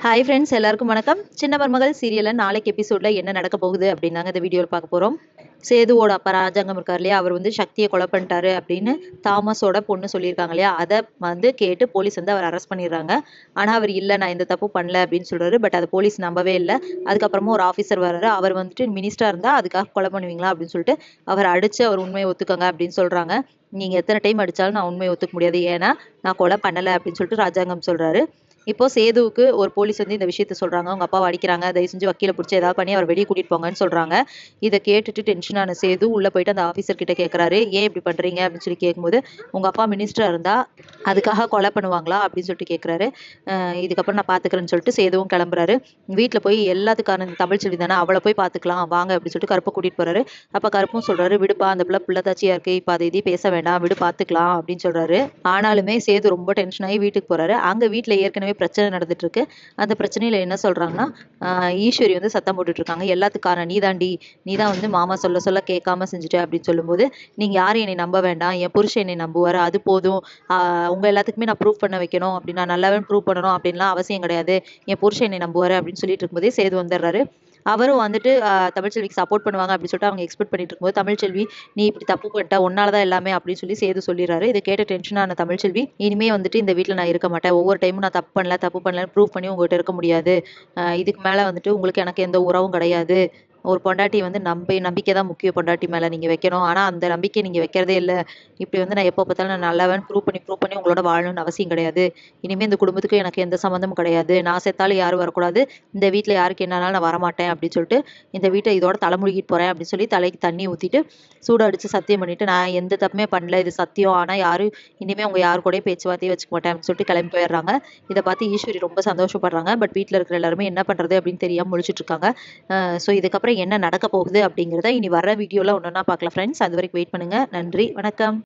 Hi friends, எல்லாருக்கும் வணக்கம். சின்ன மருமகள் சீரியல்ல நாளைக்கு எபிசோட்ல என்ன நடக்க போகுது அப்படின்னாங்க இந்த வீடியோவில் பார்க்க போறோம். சேதுவோட அப்பா ராஜாங்கம் இருக்கார் இல்லையா, அவர் வந்து சக்தியை கொலை பண்ணிட்டாரு அப்படின்னு தாமஸோட பொண்ணு சொல்லியிருக்காங்க இல்லையா, அதை வந்து கேட்டு போலீஸ் வந்து அவர் அரெஸ்ட் பண்ணிடுறாங்க. ஆனால் அவர் இல்லை, நான் எந்த தப்பு பண்ணல அப்படின்னு சொல்றாரு. பட் அதை போலீஸ் நம்பவே இல்லை. அதுக்கப்புறமா ஒரு ஆஃபீஸர் வர்றாரு. அவர் வந்துட்டு மினிஸ்டரா இருந்தா அதுக்காக கொலை பண்ணுவீங்களா அப்படின்னு சொல்லிட்டு அவர் அடிச்சு அவர் உண்மையை ஒத்துக்கங்க அப்படின்னு சொல்றாங்க. நீங்க எத்தனை டைம் அடிச்சாலும் நான் உண்மையை ஒத்துக்க முடியாது, ஏன்னா நான் கொலை பண்ணல அப்படின்னு சொல்லிட்டு ராஜாங்கம் சொல்றாரு. இப்போ சேதுவுக்கு ஒரு போலீஸ் வந்து இந்த விஷயத்த சொல்றாங்க. அவங்க அப்பாவை அடிக்கிறாங்க, தயவு செஞ்சு வக்கீல பிடிச்சி ஏதாவது பண்ணி அவர் வெளியே கூட்டிட்டு போங்கன்னு சொல்றாங்க. இதை கேட்டுட்டு டென்ஷனான சேது உள்ள போயிட்டு அந்த ஆஃபீஸர் கிட்ட கேட்கறாரு, ஏன் இப்படி பண்றீங்க அப்படின்னு சொல்லி கேட்கும்போது, உங்க அப்பா மினிஸ்டரா இருந்தா அதுக்காக கொலை பண்ணுவாங்களா அப்படின்னு சொல்லிட்டு கேட்கறாரு. இதுக்கப்புறம் நான் பாத்துக்கிறேன்னு சொல்லிட்டு சேதுவும் கிளம்புறாரு. வீட்டுல போய் எல்லாத்துக்கான தமிழ்ச்செல்வி தானே, அவளை போய் பாத்துக்கலாம் வாங்க அப்படின்னு சொல்லிட்டு கருப்பை கூட்டிட்டு போறாரு. அப்ப கருப்பும் சொல்றாரு, விடுப்பா, அந்த பிள்ளை தாச்சியா இருக்கு, இப்ப அதை இதையும் பேச வேண்டாம், விடு பாத்துக்கலாம் அப்படின்னு சொல்றாரு. ஆனாலுமே சேது ரொம்ப டென்ஷன் ஆகி வீட்டுக்கு போறாரு. அங்க வீட்டுல ஏற்கனவே பிரச்சனை நடந்துட்டு இருக்கு. அந்த பிரச்சனையில என்ன சொல்றாங்கன்னா, ஈஸ்வரி வந்து சத்தம் போட்டுட்டு இருக்காங்க, எல்லாத்துக்கான நீதாண்டி, நீதான் வந்து மாமா சொல்ல சொல்ல கேட்காம செஞ்சுட்ட அப்படின்னு சொல்லும்போது, நீங்க யாரும் என்னை நம்ப வேண்டாம், என் புருஷன் என்னை நம்புவாரு, அது போதும். உங்க எல்லாத்துக்குமே நான் ப்ரூவ் பண்ண வைக்கணும் அப்படின்னு, நான் நல்லாவே ப்ரூவ் பண்ணணும் அப்படின்லாம் அவசியம் கிடையாது, என் புருஷன் என்னை நம்புவாரு அப்படின்னு சொல்லிட்டு இருக்கும்போதே சேது வந்துடுறாரு. அவரும் வந்துட்டு தமிழ்ச்செல்விக்கு சப்போர்ட் பண்ணுவாங்க அப்படின்னு சொல்லிட்டு அவங்க எக்ஸ்பெக்ட் பண்ணிட்டு இருக்கும்போது, தமிழ்ச்செல்வி நீ இப்படி தப்பு பண்ணிட்ட, உன்னாலதான் எல்லாமே அப்படின்னு சொல்லி சேது சொல்லிடுறாரு. இதை கேட்ட டென்ஷனான தமிழ்ச்செல்வி, இனிமே வந்துட்டு இந்த வீட்டுல நான் இருக்க மாட்டேன், ஒவ்வொரு டைமும் நான் தப்பு பண்ணலன்னு ப்ரூவ் பண்ணி உங்ககிட்ட இருக்க முடியாது, இதுக்கு மேல வந்துட்டு உங்களுக்கு எனக்கு எந்த உறவும் கிடையாது, ஒரு பொண்டாட்டி வந்து நம்பிக்கை தான் முக்கியம், பொண்டாட்டி மேல நீங்க வைக்கணும், ஆனா அந்த நம்பிக்கை நீங்க வைக்கிறதே இல்லை, இப்படி வந்து நான் எப்போ பார்த்தாலும் நான் நல்லவன் ப்ரூவ் பண்ணி உங்களோட வாழணும்னு அவசியம் கிடையாது, இனிமே இந்த குடும்பத்துக்கு எனக்கு எந்த சம்மந்தமும் கிடையாது, நான் செத்தாலும் யாரும் வரக்கூடாது, இந்த வீட்டுல யாருக்கு என்னாலும் நான் வரமாட்டேன் அப்படின்னு சொல்லிட்டு இந்த வீட்டை இதோட தலைமுழுகிட்டு போறேன் அப்படின்னு சொல்லி தலைக்கு தண்ணி ஊத்திட்டு சூடு அடிச்சு சத்தியம் பண்ணிட்டு, நான் எந்த தப்புமே பண்ணல, இது சத்தியம், ஆனா யாரும் இனிமே அவங்க யாரு கூடயும் பேச்சுவார்த்தையே வச்சுக்க மாட்டேன் அப்படின்னு சொல்லிட்டு கிளம்பி போயிடுறாங்க. இதை பார்த்து ஈஸ்வரி ரொம்ப சந்தோஷப்படுறாங்க. பட் வீட்டுல இருக்கிற எல்லாருமே என்ன பண்றது அப்படின்னு தெரியாம முழிச்சிட்டு இருக்காங்க. ஸோ இதுக்கப்புறம் என்ன நடக்க போகுது அப்படிங்கிறத இனி வர வீடியோல ஒன்னொன்னா பார்க்கலாம் ஃப்ரெண்ட்ஸ். அது வரைக்கும் வெயிட் பண்ணுங்க. நன்றி, வணக்கம்.